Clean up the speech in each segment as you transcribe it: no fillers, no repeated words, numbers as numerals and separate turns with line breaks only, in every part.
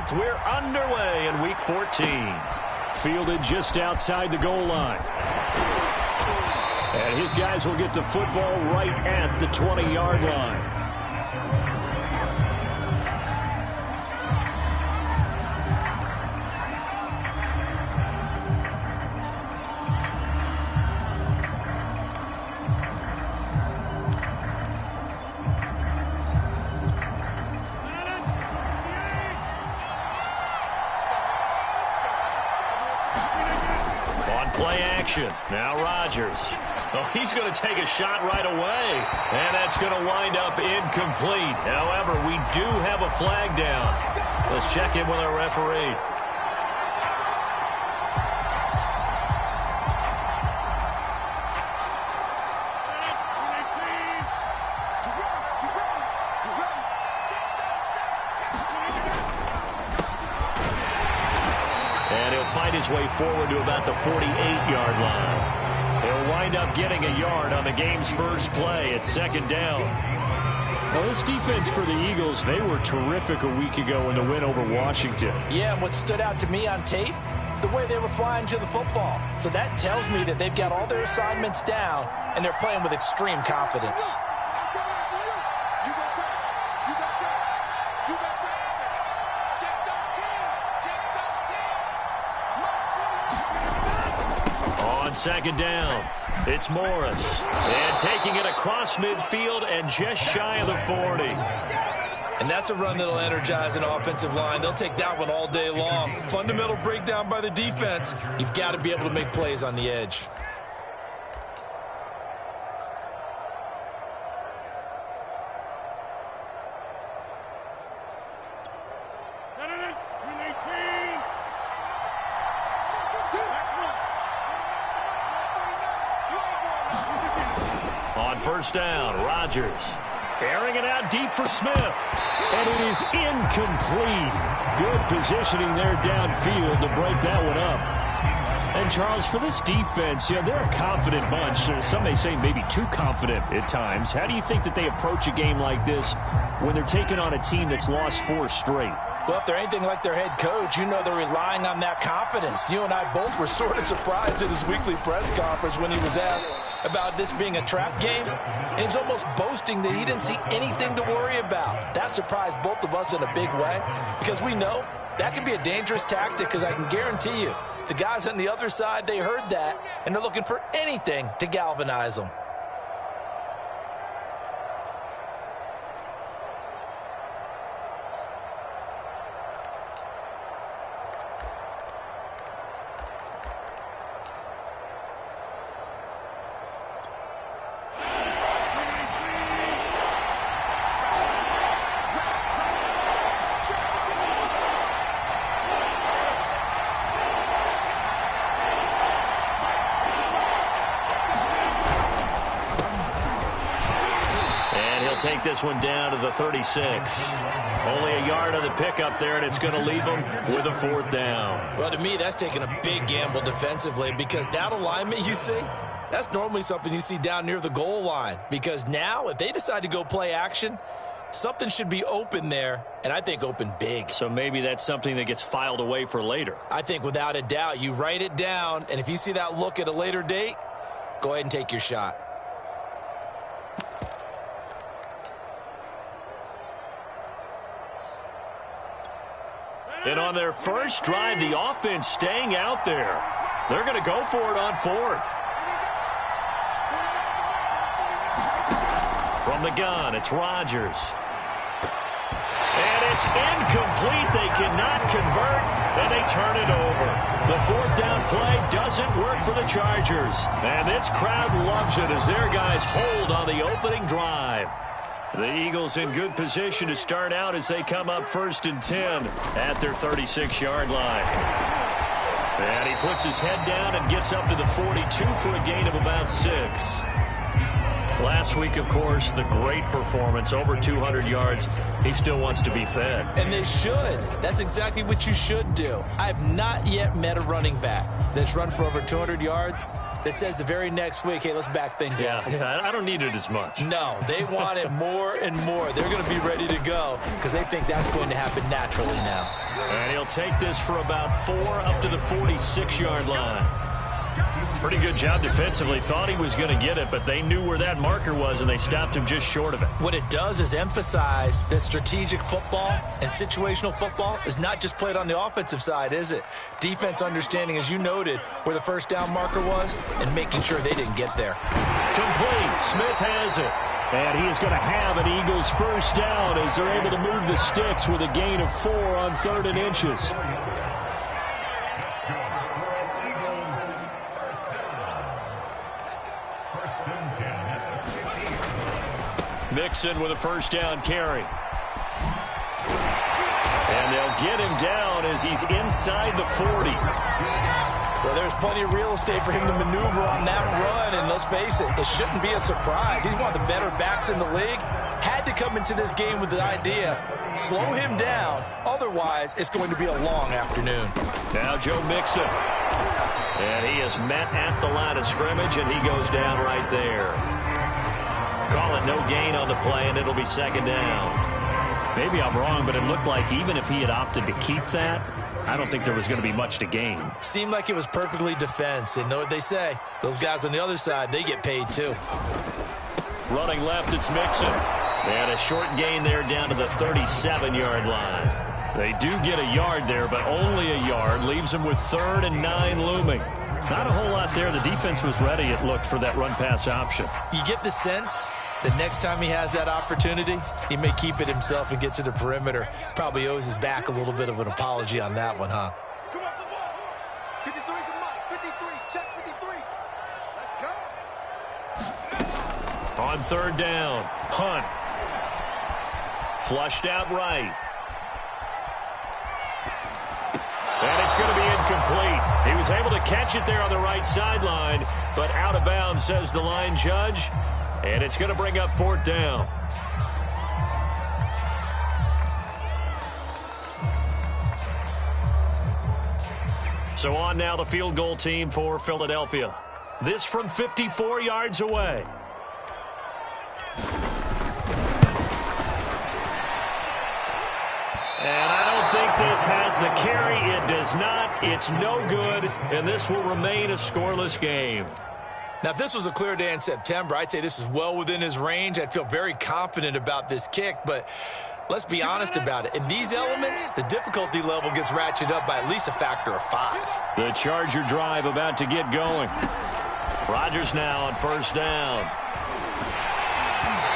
7th. We're underway in Week 14.
Fielded just outside the goal line. And his guys will get the football right at the 20-yard line.
Play action. Now Rodgers. Oh, he's going to take a shot right away. And that's going to wind up incomplete. However, we do have a flag down. Let's check in with our referee. Find his way forward to about the 48-yard line. He'll wind up getting a yard on the game's first play at 2nd down.
Well, this defense for the Eagles, they were terrific a week ago in the win over Washington.
Yeah, and what stood out to me on tape, the way they were flying to the football. So that tells me that they've got all their assignments down, and they're playing with extreme confidence.
On 2nd down, it's Morris. And taking it across midfield and just shy of the 40.
And that's a run that'll energize an offensive line. They'll take that one all day long. Fundamental breakdown by the defense. You've got to be able to make plays on the edge.
On 1st down, Rodgers. Airing it out deep for Smith.
And it is incomplete. Good positioning there downfield to break that one up. And, Charles, for this defense, they're a confident bunch. Some may say maybe too confident at times. How do you think that they approach a game like this when they're taking on a team that's lost 4 straight?
Well, if they're anything like their head coach, you know they're relying on that confidence. You and I both were sort of surprised at his weekly press conference when he was asked about this being a trap game. And he's almost boasting that he didn't see anything to worry about. That surprised both of us in a big way because we know that can be a dangerous tactic because I can guarantee you the guys on the other side, they heard that, and they're looking for anything to galvanize them.
Take this one down to the 36. Only a yard on the pickup there, and it's going to leave them with a 4th down.
Well, to me, that's taking a big gamble defensively because that alignment you see, that's normally something you see down near the goal line. Because now, if they decide to go play action, something should be open there, and I think open big.
So maybe that's something that gets filed away for later.
I think without a doubt, you write it down, and if you see that look at a later date, go ahead and take your shot.
And on their first drive, the offense staying out there. They're going to go for it on 4th. From the gun, it's Rodgers. And it's incomplete. They cannot convert, and they turn it over. The 4th down play doesn't work for the Chargers. And this crowd loves it as their guys hold on the opening drive. The Eagles in good position to start out as they come up 1st and 10 at their 36-yard line. And he puts his head down and gets up to the 42 for a gain of about 6. Last week, of course, the great performance, over 200 yards. He still wants to be fed.
And they should. That's exactly what you should do. I have not yet met a running back that's run for over 200 yards that says the very next week, hey, let's back things up.
Yeah, I don't need it as much.
No, they want it more and more. They're going to be ready to go because they think that's going to happen naturally now.
And he'll take this for about 4 up to the 46-yard line. Pretty good job defensively. Thought he was going to get it, but they knew where that marker was, and they stopped him just short of it.
What it does is emphasize that strategic football and situational football is not just played on the offensive side, is it? Defense understanding, as you noted, where the first down marker was and making sure they didn't get there.
Complete. Smith has it.
And he is going to have an Eagles first down as they're able to move the sticks with a gain of 4 on 3rd and inches.
Mixon with a first down carry. And they'll get him down as he's inside the 40.
Well, there's plenty of real estate for him to maneuver on that run, and let's face it, it shouldn't be a surprise. He's one of the better backs in the league. Had to come into this game with the idea, slow him down, otherwise it's going to be a long afternoon.
Now Joe Mixon. And he is met at the line of scrimmage, and he goes down right there. Call it no gain on the play, and it'll be 2nd down.
Maybe I'm wrong, but it looked like even if he had opted to keep that, I don't think there was going to be much to gain.
Seemed like it was perfectly defense, and know what they say. Those guys on the other side, they get paid too.
Running left, it's Mixon. And a short gain there down to the 37-yard line. They do get a yard there, but only a yard. Leaves them with 3rd and 9 looming. Not a whole lot there. The defense was ready, it looked, for that run-pass option.
You get the sense that next time he has that opportunity, he may keep it himself and get to the perimeter. Probably owes his back a little bit of an apology on that one, huh?
Come off the ball. 53, come on. 53, check 53. Let's go.
On 3rd down, Hunt. Flushed out right. And it's going to be incomplete. He was able to catch it there on the right sideline, but out of bounds, says the line judge. And it's going to bring up 4th down. So on now the field goal team for Philadelphia. This from 54 yards away. And I don't think this has the carry. It does not. It's no good. And this will remain a scoreless game.
Now, if this was a clear day in September, I'd say this is well within his range. I'd feel very confident about this kick, but let's be honest about it. In these elements, the difficulty level gets ratcheted up by at least a factor of 5.
The Charger drive about to get going. Rodgers now on 1st down.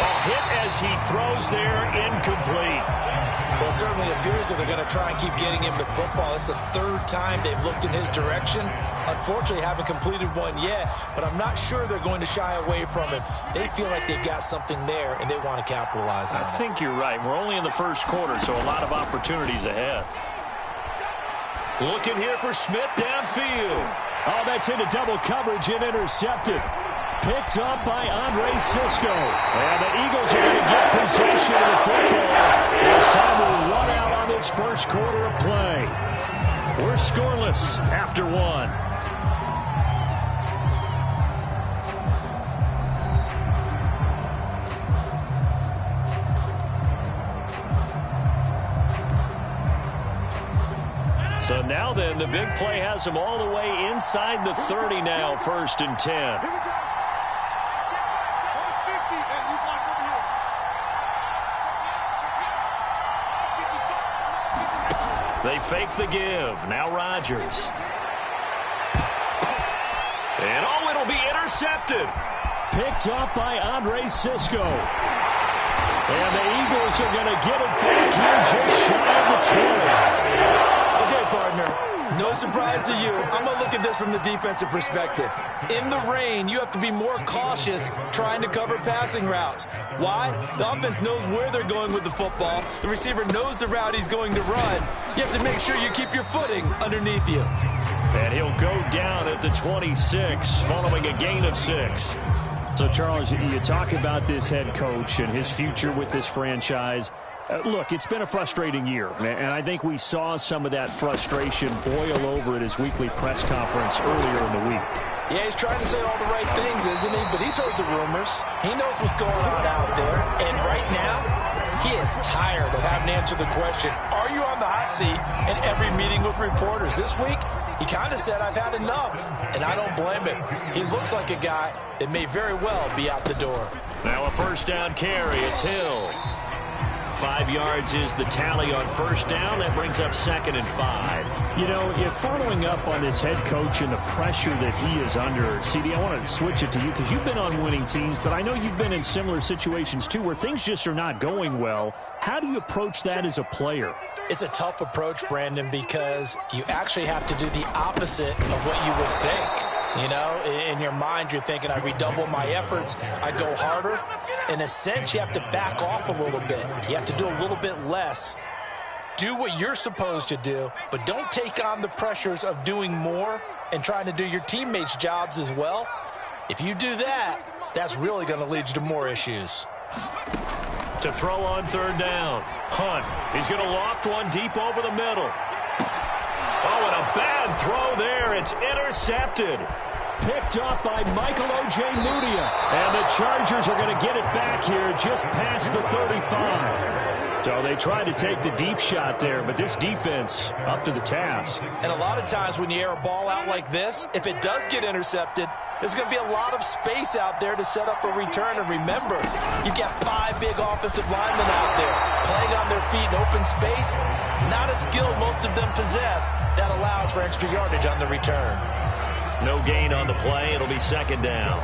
A hit as he throws there, incomplete.
Well, it certainly appears that they're going to try and keep getting him the football. It's the 3rd time they've looked in his direction. Unfortunately, haven't completed one yet, but I'm not sure they're going to shy away from him. They feel like they've got something there, and they want to capitalize on it.
I think you're right. We're only in the 1st quarter, so a lot of opportunities ahead. Looking here for Smith downfield.
Oh, that's into double coverage and intercepted. Picked up by Andre Sisco. And the Eagles are going to get possession of the football. As time will run out on this 1st quarter of play. We're scoreless after 1.
So now then, the big play has them all the way inside the 30 now, 1st and 10. They fake the give. Now Rodgers. And oh, it'll be intercepted.
Picked up by Andre Sisco. And the Eagles are going to get it back here just shy of the 20.
Okay, partner, no surprise to you. I'm going to look at this from the defensive perspective. In the rain, you have to be more cautious trying to cover passing routes. Why? The offense knows where they're going with the football. The receiver knows the route he's going to run. You have to make sure you keep your footing underneath you.
And he'll go down at the 26 following a gain of 6.
So, Charles, you talk about this head coach and his future with this franchise. Look, it's been a frustrating year, and I think we saw some of that frustration boil over at his weekly press conference earlier in the week.
Yeah, he's trying to say all the right things, isn't he? But he's heard the rumors. He knows what's going on out there. And right now, he is tired of having to answer the question, are you on the hot seat in every meeting with reporters? This week, he kind of said, I've had enough. And I don't blame him. He looks like a guy that may very well be out the door.
Now a first down carry. It's Hill. 5 yards is the tally on first down. That brings up 2nd and 5.
You know, if following up on this head coach and the pressure that he is under, CD, I want to switch it to you because you've been on winning teams, but I know you've been in similar situations too where things just are not going well. How do you approach that as a player?
It's a tough approach, Brandon, because you actually have to do the opposite of what you would think. You know, in your mind, you're thinking, I redouble my efforts, I go harder. In a sense, you have to back off a little bit. You have to do a little bit less. Do what you're supposed to do, but don't take on the pressures of doing more and trying to do your teammates' jobs as well. If you do that, that's really going to lead you to more issues.
To throw on third down. Hunt. He's going to loft one deep over the middle. Oh, and a bad throw there. It's intercepted.
Picked up by Michael O.J. Mudia.
And the Chargers are going to get it back here just past the 35.
So they tried to take the deep shot there, but this defense up to the task.
And a lot of times when you air a ball out like this, if it does get intercepted, there's going to be a lot of space out there to set up a return. And remember, you've got 5 big offensive linemen out there playing on their feet in open space. Not a skill most of them possess that allows for extra yardage on the return.
No gain on the play. It'll be 2nd down.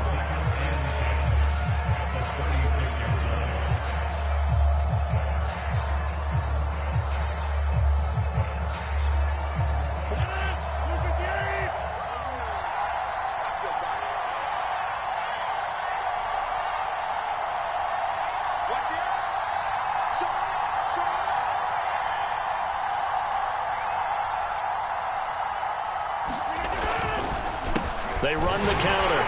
They run the counter.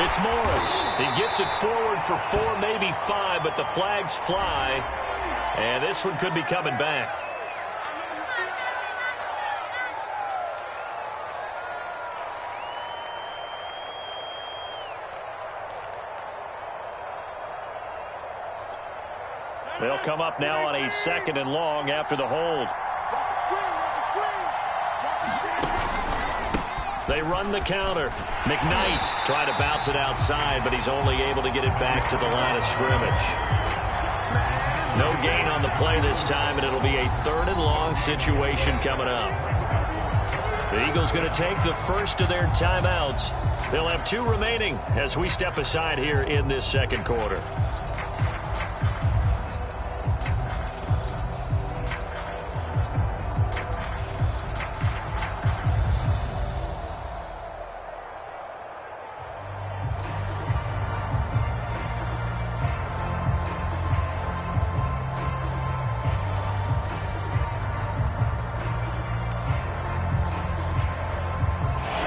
It's Morris. He gets it forward for 4, maybe 5, but the flags fly. And this one could be coming back. They'll come up now on a 2nd and long after the hold. They run the counter. McKnight tried to bounce it outside, but he's only able to get it back to the line of scrimmage. No gain on the play this time, and it'll be a 3rd and long situation coming up. The Eagles going to take the first of their timeouts. They'll have 2 remaining as we step aside here in this 2nd quarter.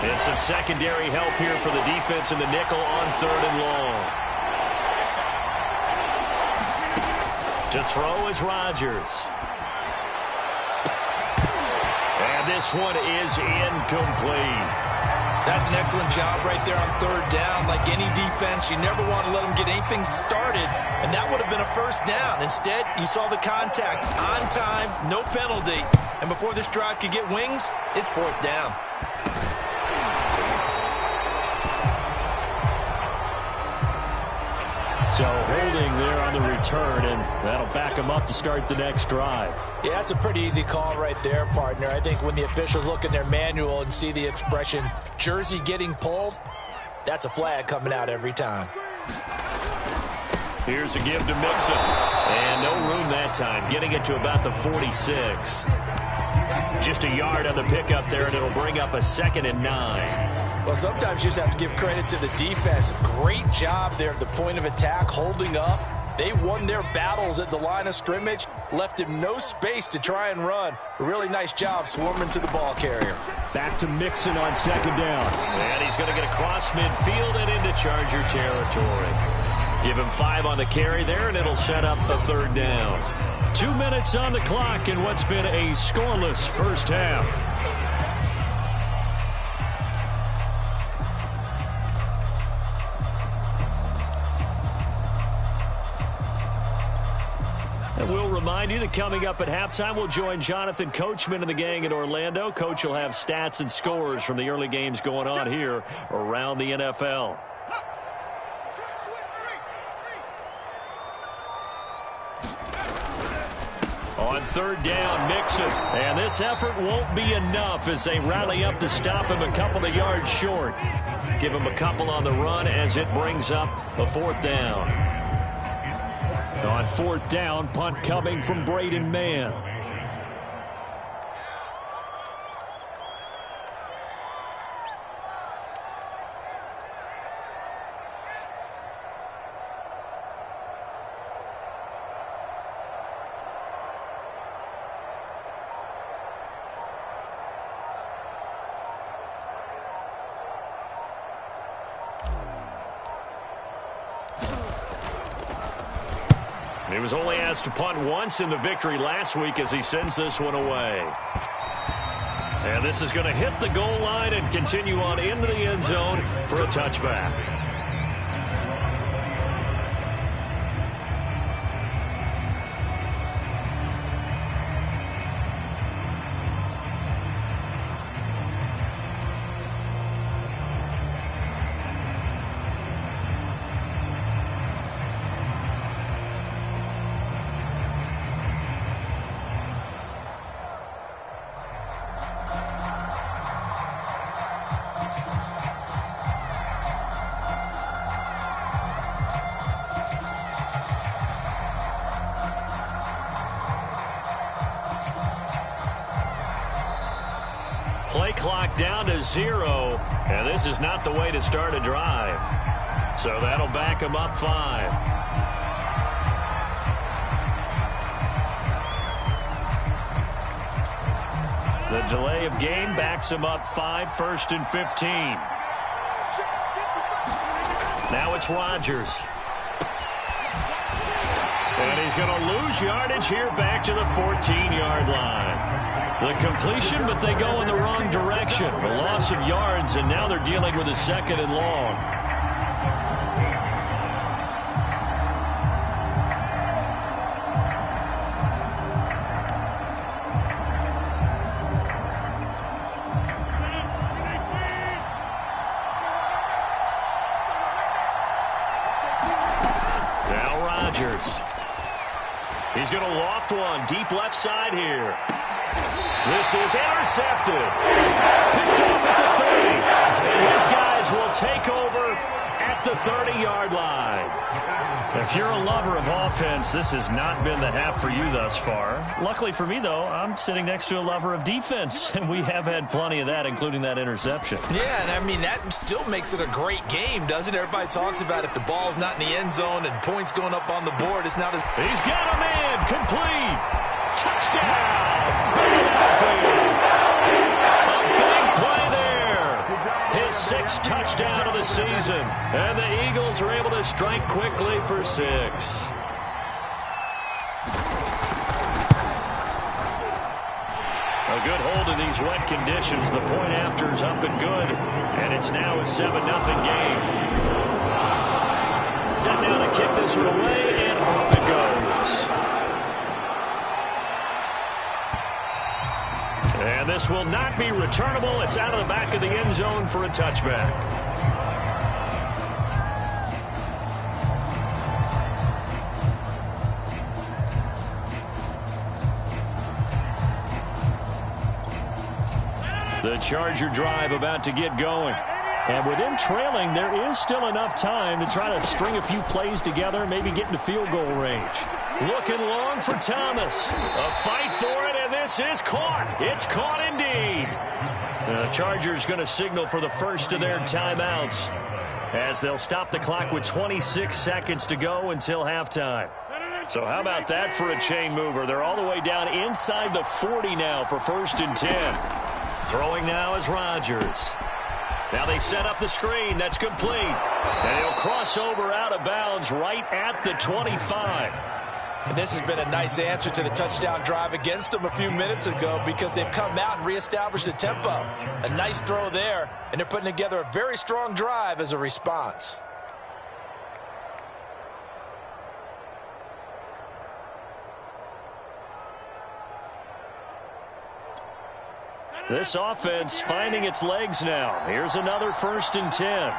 And some secondary help here for the defense in the nickel on 3rd and long. To throw is Rodgers. And this one is incomplete.
That's an excellent job right there on 3rd down. Like any defense, you never want to let them get anything started, and that would have been a first down. Instead, you saw the contact on time, no penalty, and before this drive could get wings, it's 4th down.
So holding there on the return, and that'll back them up to start the next drive.
Yeah, that's a pretty easy call right there, partner. I think when the officials look in their manual and see the expression, jersey getting pulled, that's a flag coming out every time.
Here's a give to Mixon. And no room that time, getting it to about the 46. Just a yard on the pickup there, and it'll bring up a 2nd and 9.
Well, sometimes you just have to give credit to the defense. Great job there at the point of attack, holding up. They won their battles at the line of scrimmage, left him no space to try and run. A really nice job swarming to the ball carrier.
Back to Mixon on 2nd down.
And he's going to get across midfield and into Charger territory. Give him 5 on the carry there, and it'll set up a 3rd down.
2 minutes on the clock in what's been a scoreless first half. remind you that coming up at halftime, we'll join Jonathan Coachman and the gang in Orlando. Coach will have stats and scores from the early games going on here around the NFL. On third down, Mixon. And this effort won't be enough as they rally up to stop him a couple of yards short. Give him a couple on the run as it brings up a fourth down. On fourth down, punt coming from Braden Mann. He was only asked to punt once in the victory last week as he sends this one away. And this is going to hit the goal line and continue on into the end zone for a touchback. Play clock down to 0, and this is not the way to start a drive. So that'll back him up 5. The delay of game backs him up 5, 1st and 15. Now it's Rodgers. And he's going to lose yardage here back to the 14-yard line. The completion, but they go in the wrong direction. A loss of yards, and now they're dealing with a 2nd and long. Now Rodgers. He's going to loft one deep left side here. This is intercepted. Picked off at the 30. And his guys will take over at the 30-yard line. If you're a lover of offense, this has not been the half for you thus far. Luckily for me, though, I'm sitting next to a lover of defense, and we have had plenty of that, including that interception.
Yeah, and I mean, that still makes it a great game, doesn't it? Everybody talks about if the ball's not in the end zone and points going up on the board, it's not as...
He's got a man. Complete. Touchdown. Philadelphia. A big play there. His 6th touchdown of the season. And the Eagles are able to strike quickly for 6. A good hold in these wet conditions. The point after is up and good. And it's now a 7-0 game. Set down to kick this one away, and off it goes. And this will not be returnable. It's out of the back of the end zone for a touchback. The Charger drive about to get going. And with them trailing, there is still enough time to try to string a few plays together, maybe get into field goal range. Looking long for Thomas. A fight for it, and this is caught. It's caught indeed. The Chargers going to signal for the first of their timeouts as they'll stop the clock with 26 seconds to go until halftime. So how about that for a chain mover? They're all the way down inside the 40 now for 1st and 10. Throwing now is Rodgers. Now they set up the screen. That's complete. And he'll cross over out of bounds right at the 25.
And this has been a nice answer to the touchdown drive against them a few minutes ago because they've come out and reestablished the tempo. A nice throw there, and they're putting together a very strong drive as a response.
This offense finding its legs now. Here's another 1st and 10.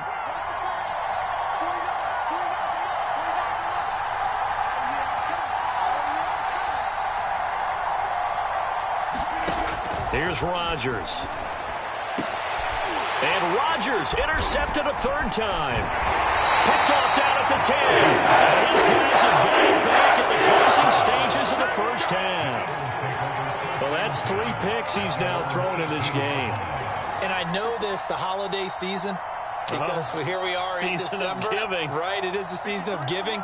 Here's Rodgers. And Rodgers intercepted a 3rd time. Picked off down at the 10. And these guys have got it back at the closing stages of the 1st half. Well, that's 3 picks he's now thrown in this game.
And I know this, the holiday season, because here we are in December.
Season of giving.
Right, it is the season of giving.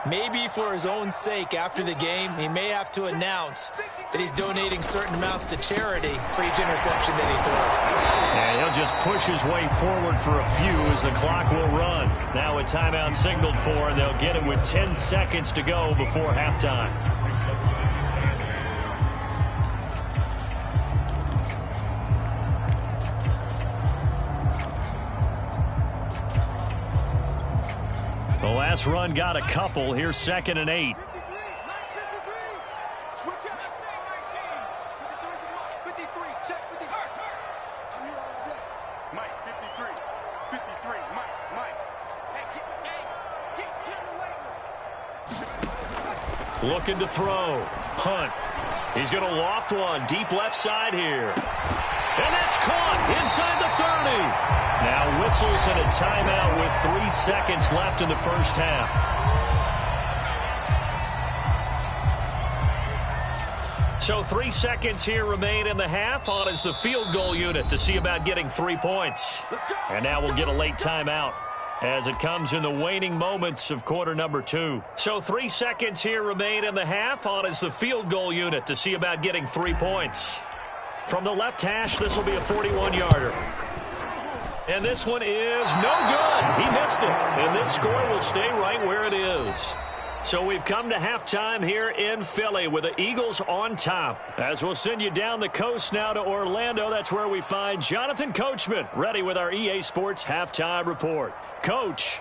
Maybe for his own sake after the game, he may have to announce that he's donating certain amounts to charity for each interception that he throws.
Yeah, he'll just push his way forward for a few as the clock will run. Now a timeout signaled for, and they'll get it with 10 seconds to go before halftime. The last run got a couple. Here's 2nd and 8.
Switch up. 53, check 53. I'm here all day. Mike, 53. 53, Mike. Hey, get in the way.
Looking to throw. Hunt. He's going to loft one. Deep left side here. And that's caught inside the 30. Now whistles and a timeout with 3 seconds left in the 1st half. So 3 seconds here remain in the half. On is the field goal unit to see about getting 3 points. And now we'll get a late timeout as it comes in the waning moments of quarter number 2. So 3 seconds here remain in the half. On is the field goal unit to see about getting 3 points. From the left hash, this will be a 41-yarder. And this one is no good. He missed it. And this score will stay right where it is. So we've come to halftime here in Philly with the Eagles on top. As we'll send you down the coast now to Orlando, that's where we find Jonathan Coachman ready with our EA Sports Halftime Report. Coach.